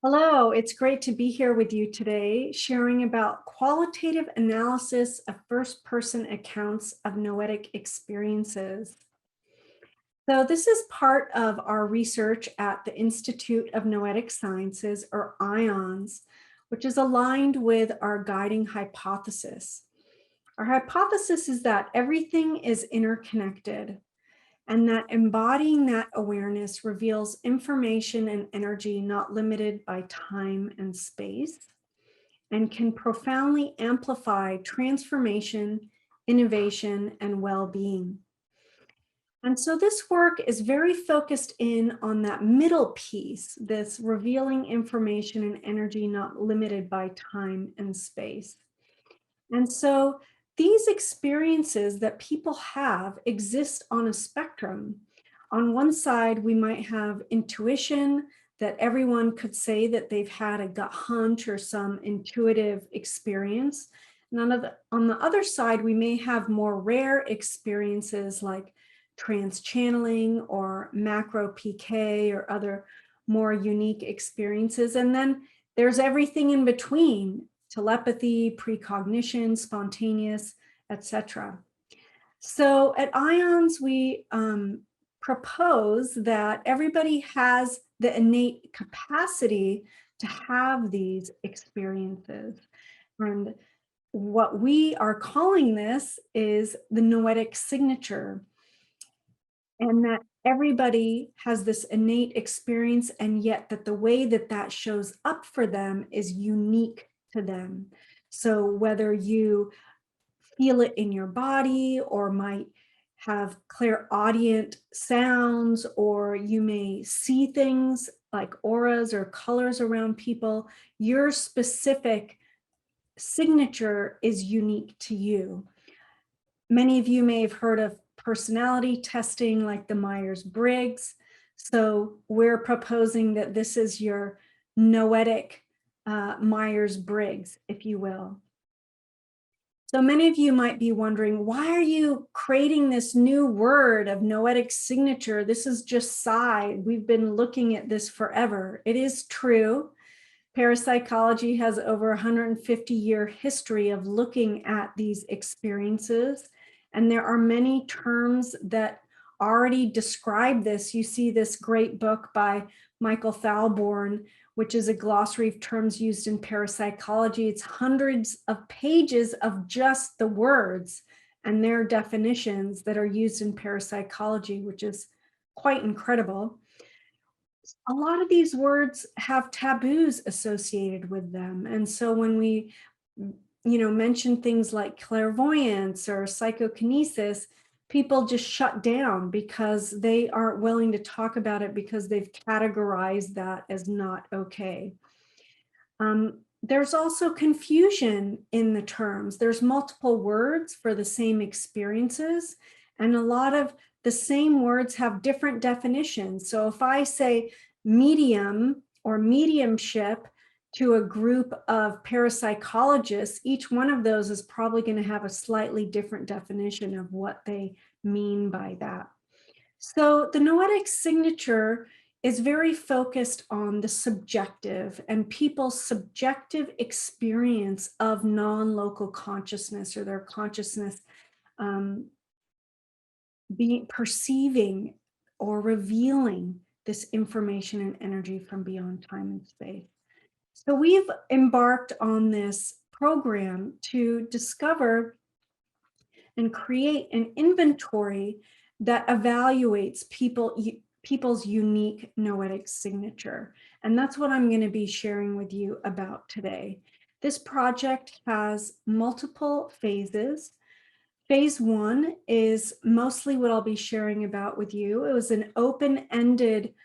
Hello, it's great to be here with you today, sharing about qualitative analysis of first-person accounts of noetic experiences. So this is part of our research at the Institute of Noetic Sciences, or IONS, which is aligned with our guiding hypothesis. Our hypothesis is that everything is interconnected, and that embodying that awareness reveals information and energy not limited by time and space, and can profoundly amplify transformation, innovation, and well-being. And so this work is very focused in on that middle piece, this revealing information and energy not limited by time and space. And so these experiences that people have exist on a spectrum. On one side, we might have intuition, that everyone could say that they've had a gut hunch or some intuitive experience. And on the other side, we may have more rare experiences like trans-channeling or macro PK or other more unique experiences. And then there's everything in between: telepathy, precognition, spontaneous, etc. So at IONS, we propose that everybody has the innate capacity to have these experiences. And what we are calling this is the noetic signature, and that everybody has this innate experience, and yet that the way that that shows up for them is unique to them. So whether you feel it in your body or might have clairaudient sounds, or you may see things like auras or colors around people, your specific signature is unique to you. Many of you may have heard of personality testing like the Myers-Briggs. So we're proposing that this is your noetic Myers-Briggs, if you will. So many of you might be wondering, why are you creating this new word of noetic signature? This is just psi. We've been looking at this forever. It is true. Parapsychology has over 150-year history of looking at these experiences. And there are many terms that already describe this. You see this great book by Michael Thalborn, which is a glossary of terms used in parapsychology. It's hundreds of pages of just the words and their definitions that are used in parapsychology, which is quite incredible. A lot of these words have taboos associated with them. And so when we, mention things like clairvoyance or psychokinesis, people just shut down because they aren't willing to talk about it because they've categorized that as not okay. There's also confusion in the terms. There's multiple words for the same experiences, and a lot of the same words have different definitions. So if I say medium or mediumship to a group of parapsychologists, each one of those is probably going to have a slightly different definition of what they mean by that. So the noetic signature is very focused on the subjective and people's subjective experience of non-local consciousness, or their consciousness perceiving or revealing this information and energy from beyond time and space. So we've embarked on this program to discover and create an inventory that evaluates people's unique noetic signature. And that's what I'm going to be sharing with you about today. This project has multiple phases. Phase 1 is mostly what I'll be sharing about with you. It was an open-ended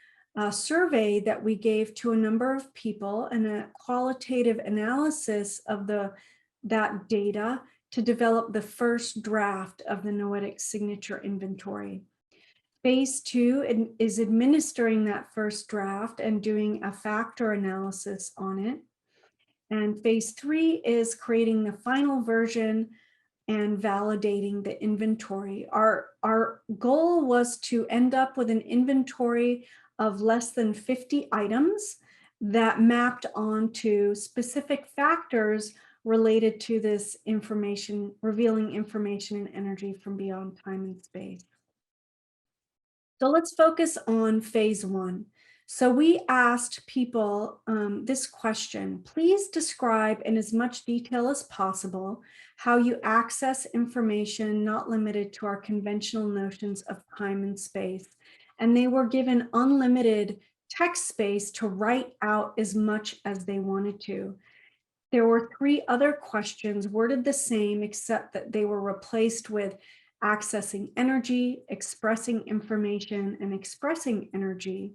survey that we gave to a number of people, and a qualitative analysis of that data to develop the first draft of the noetic signature inventory. Phase 2 is administering that first draft and doing a factor analysis on it. And phase 3 is creating the final version and validating the inventory. Our goal was to end up with an inventory of less than 50 items that mapped onto specific factors related to this information, revealing information and energy from beyond time and space. So let's focus on phase one. So we asked people this question: please describe in as much detail as possible how you access information not limited to our conventional notions of time and space. And they were given unlimited text space to write out as much as they wanted to. There were 3 other questions worded the same, except that they were replaced with accessing energy, expressing information, and expressing energy.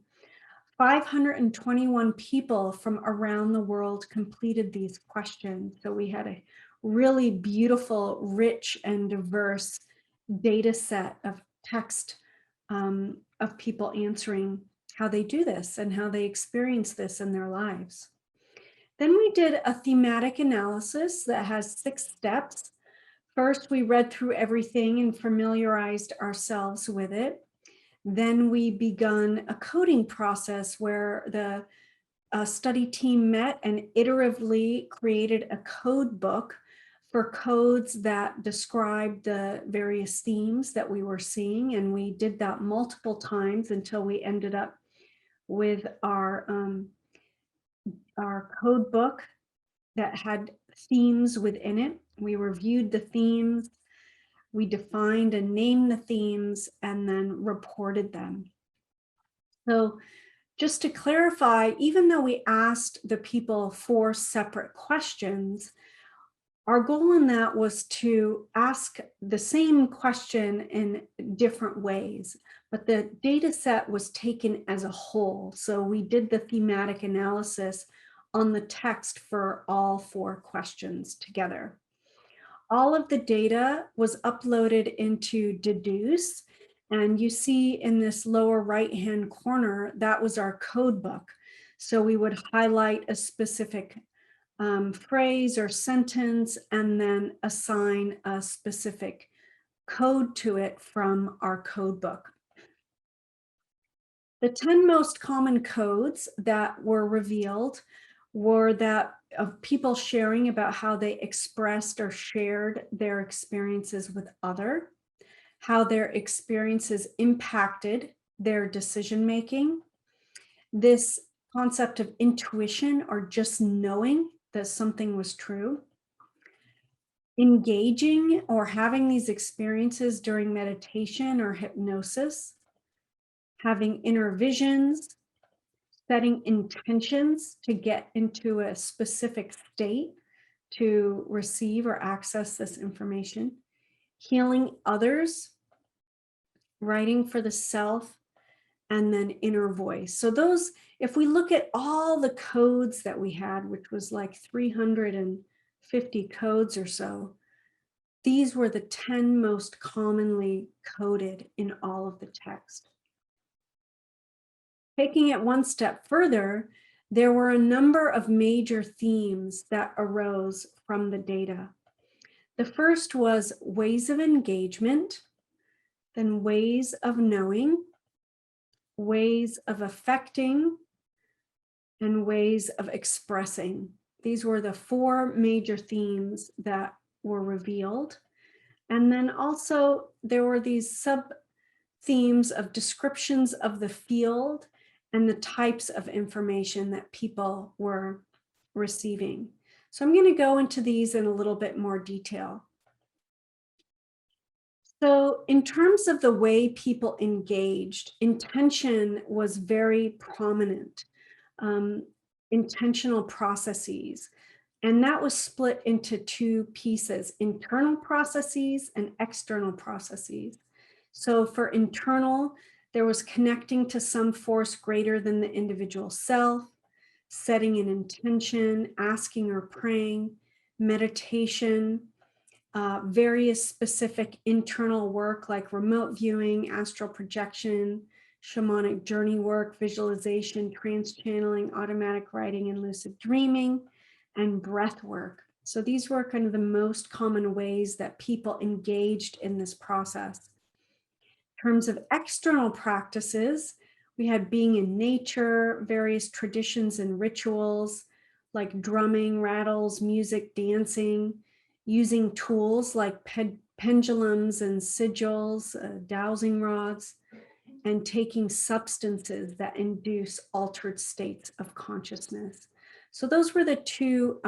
521 people from around the world completed these questions. So we had a really beautiful, rich, and diverse data set of text of people answering how they do this and how they experience this in their lives. Then we did a thematic analysis that has 6 steps. First, we read through everything and familiarized ourselves with it. Then we begun a coding process where the study team met and iteratively created a code book for codes that described the various themes that we were seeing. And we did that multiple times until we ended up with our code book that had themes within it. We reviewed the themes, we defined and named the themes, and then reported them. So just to clarify, even though we asked the people 4 separate questions, our goal in that was to ask the same question in different ways, but the data set was taken as a whole. So we did the thematic analysis on the text for all 4 questions together. All of the data was uploaded into Deduce, and you see in this lower right-hand corner, that was our code book. So we would highlight a specific phrase or sentence and then assign a specific code to it from our code book. The 10 most common codes that were revealed were that of people sharing about how they expressed or shared their experiences with other, how their experiences impacted their decision making, this concept of intuition or just knowing that something was true, engaging or having these experiences during meditation or hypnosis, having inner visions, setting intentions to get into a specific state to receive or access this information, healing others, writing for the self, and then inner voice. So those, if we look at all the codes that we had, which was like 350 codes or so, these were the 10 most commonly coded in all of the text. Taking it one step further, there were a number of major themes that arose from the data. The first was ways of engagement, then ways of knowing, ways of affecting, and ways of expressing. These were the 4 major themes that were revealed. And then also there were these sub-themes of descriptions of the field and the types of information that people were receiving. So I'm going to go into these in a little bit more detail. So in terms of the way people engaged, intention was very prominent, intentional processes. And that was split into 2 pieces, internal processes and external processes. So for internal, there was connecting to some force greater than the individual self, setting an intention, asking or praying, meditation, various specific internal work like remote viewing, astral projection, shamanic journey work, visualization, trance channeling, automatic writing, and lucid dreaming, and breath work. So these were kind of the most common ways that people engaged in this process. In terms of external practices, We had being in nature, various traditions and rituals like drumming, rattles, music, dancing, using tools like pendulums and sigils, dowsing rods, and taking substances that induce altered states of consciousness. So those were the two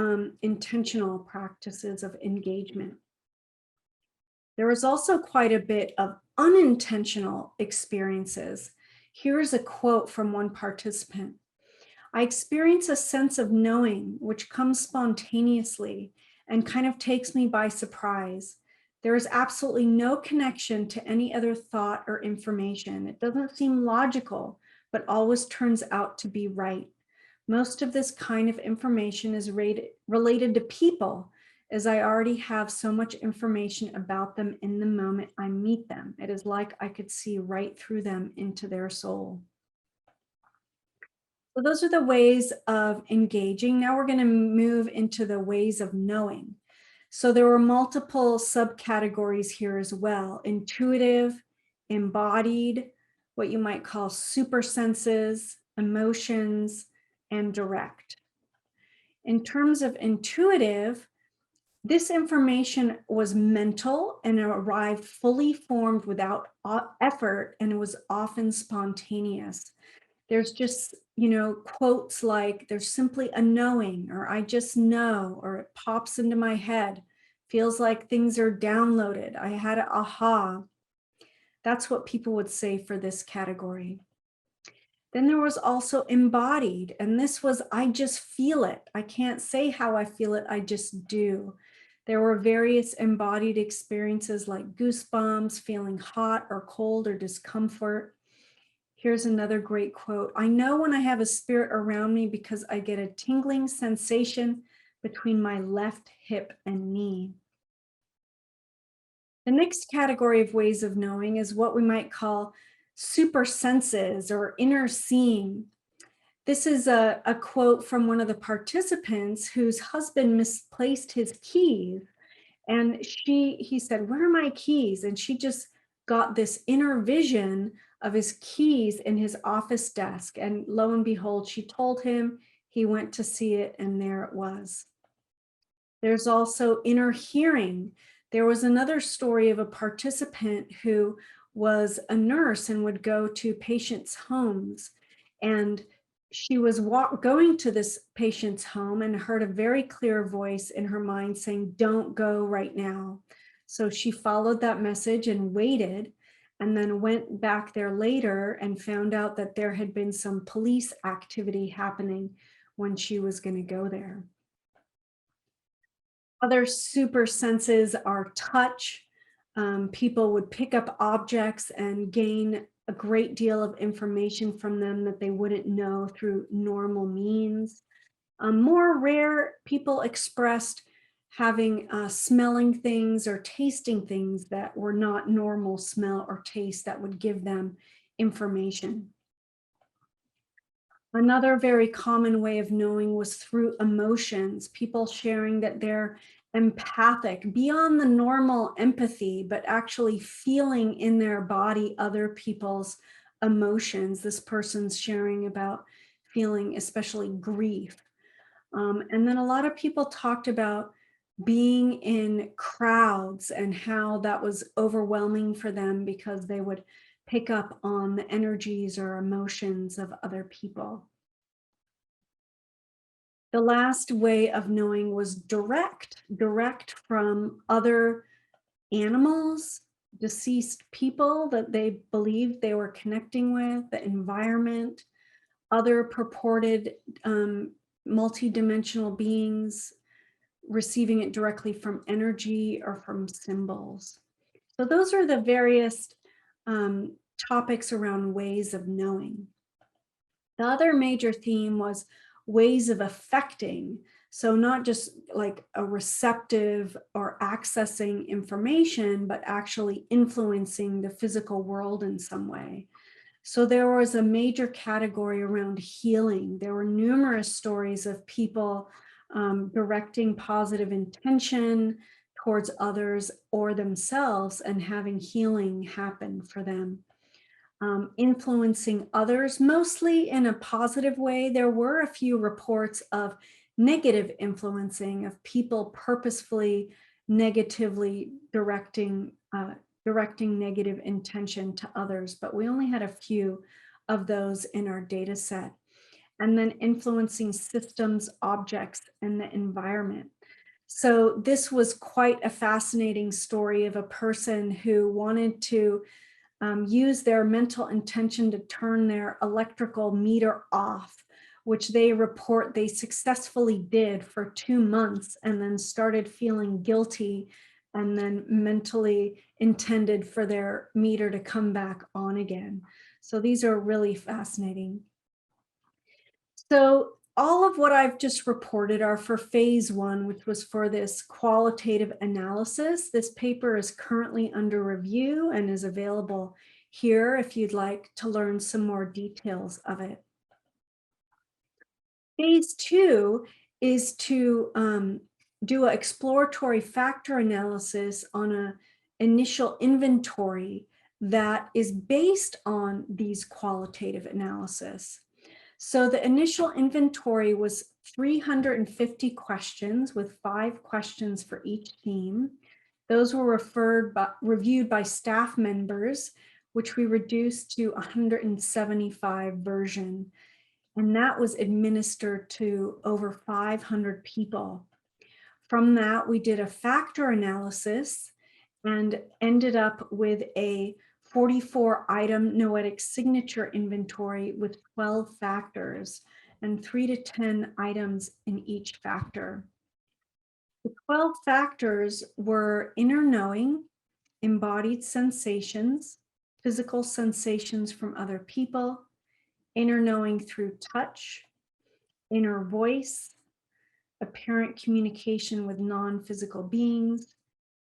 intentional practices of engagement. There was also quite a bit of unintentional experiences. Here's a quote from one participant. I experience a sense of knowing which comes spontaneously and kind of takes me by surprise. There is absolutely no connection to any other thought or information. It doesn't seem logical, but always turns out to be right. Most of this kind of information is related to people, as I already have so much information about them in the moment I meet them. It is like I could see right through them into their soul. So those are the ways of engaging. Now we're going to move into the ways of knowing. So there were multiple subcategories here as well: intuitive, embodied, what you might call super senses, emotions, and direct. In terms of intuitive, this information was mental and arrived fully formed without effort, and it was often spontaneous. There's just, quotes like, there's simply a knowing, or I just know, or it pops into my head, feels like things are downloaded. I had an aha. That's what people would say for this category. Then there was also embodied, and this was, I just feel it. I can't say how I feel it, I just do. There were various embodied experiences like goosebumps, feeling hot or cold or discomfort. Here's another great quote. I know when I have a spirit around me because I get a tingling sensation between my left hip and knee. The next category of ways of knowing is what we might call super senses or inner seeing. This is a quote from one of the participants whose husband misplaced his keys. And he said, "Where are my keys?" And she just got this inner vision of his keys in his office desk. And lo and behold, she told him, he went to see it, and there it was. There's also inner hearing. There was another story of a participant who was a nurse and would go to patients' homes. And she was going to this patient's home and heard a very clear voice in her mind saying, "Don't go right now." So she followed that message and waited, and then went back there later and found out that there had been some police activity happening when she was going to go there. Other super senses are touch. People would pick up objects and gain a great deal of information from them that they wouldn't know through normal means. More rare, people expressed having smelling things or tasting things that were not normal smell or taste that would give them information. Another very common way of knowing was through emotions, people sharing that they're empathic beyond the normal empathy, but actually feeling in their body other people's emotions. This person's sharing about feeling especially grief. And then a lot of people talked about being in crowds and how that was overwhelming for them because they would pick up on the energies or emotions of other people. The last way of knowing was direct from other animals, deceased people that they believed they were connecting with, the environment, other purported multidimensional beings, receiving it directly from energy or from symbols. So those are the various topics around ways of knowing. The other major theme was ways of affecting. So not just like a receptive or accessing information, but actually influencing the physical world in some way. So there was a major category around healing. There were numerous stories of people directing positive intention towards others or themselves and having healing happen for them. influencing others, mostly in a positive way. There were a few reports of negative influencing, of people purposefully negatively directing negative intention to others, but we only had a few of those in our data set. And then influencing systems, objects, and the environment. So this was quite a fascinating story of a person who wanted to use their mental intention to turn their electrical meter off, which they report they successfully did for 2 months, and then started feeling guilty, and then mentally intended for their meter to come back on again. So these are really fascinating. So all of what I've just reported are for phase 1, which was for this qualitative analysis. This paper is currently under review and is available here if you'd like to learn some more details of it. Phase 2 is to do an exploratory factor analysis on an initial inventory that is based on these qualitative analysis. So the initial inventory was 350 questions with 5 questions for each theme. Those were reviewed by staff members, which we reduced to 175 version. And that was administered to over 500 people. From that, we did a factor analysis and ended up with a 44 item noetic signature inventory with 12 factors and 3 to 10 items in each factor. The 12 factors were inner knowing, embodied sensations, physical sensations from other people, inner knowing through touch, inner voice, apparent communication with non-physical beings,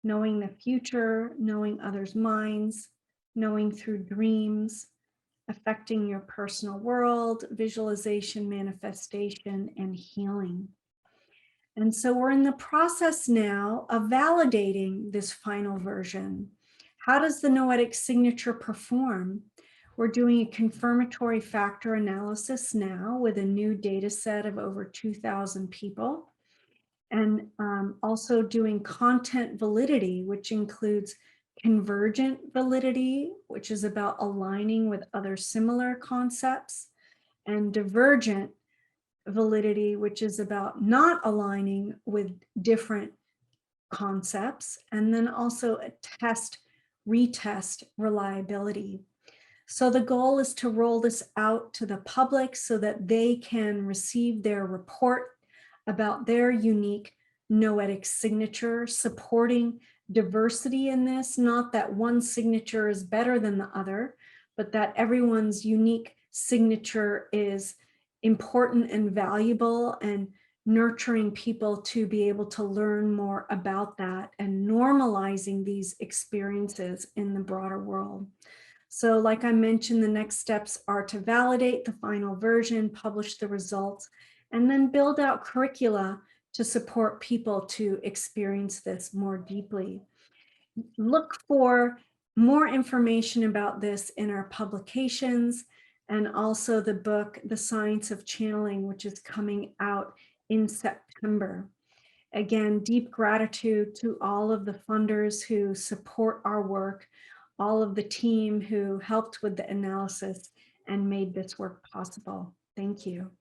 knowing the future, knowing others' minds, knowing through dreams, affecting your personal world, visualization, manifestation, and healing. And so we're in the process now of validating this final version. How does the noetic signature perform? We're doing a confirmatory factor analysis now with a new data set of over 2,000 people. And also doing content validity, which includes convergent validity, which is about aligning with other similar concepts, and divergent validity, which is about not aligning with different concepts, and then also a test, retest reliability. So the goal is to roll this out to the public so that they can receive their report about their unique noetic signature, supporting diversity in this, not that one signature is better than the other, but that everyone's unique signature is important and valuable, and nurturing people to be able to learn more about that and normalizing these experiences in the broader world. So like I mentioned, the next steps are to validate the final version, publish the results, and then build out curricula to support people to experience this more deeply. Look for more information about this in our publications, and also the book, The Science of Channeling, which is coming out in September. Again, deep gratitude to all of the funders who support our work, all of the team who helped with the analysis and made this work possible. Thank you.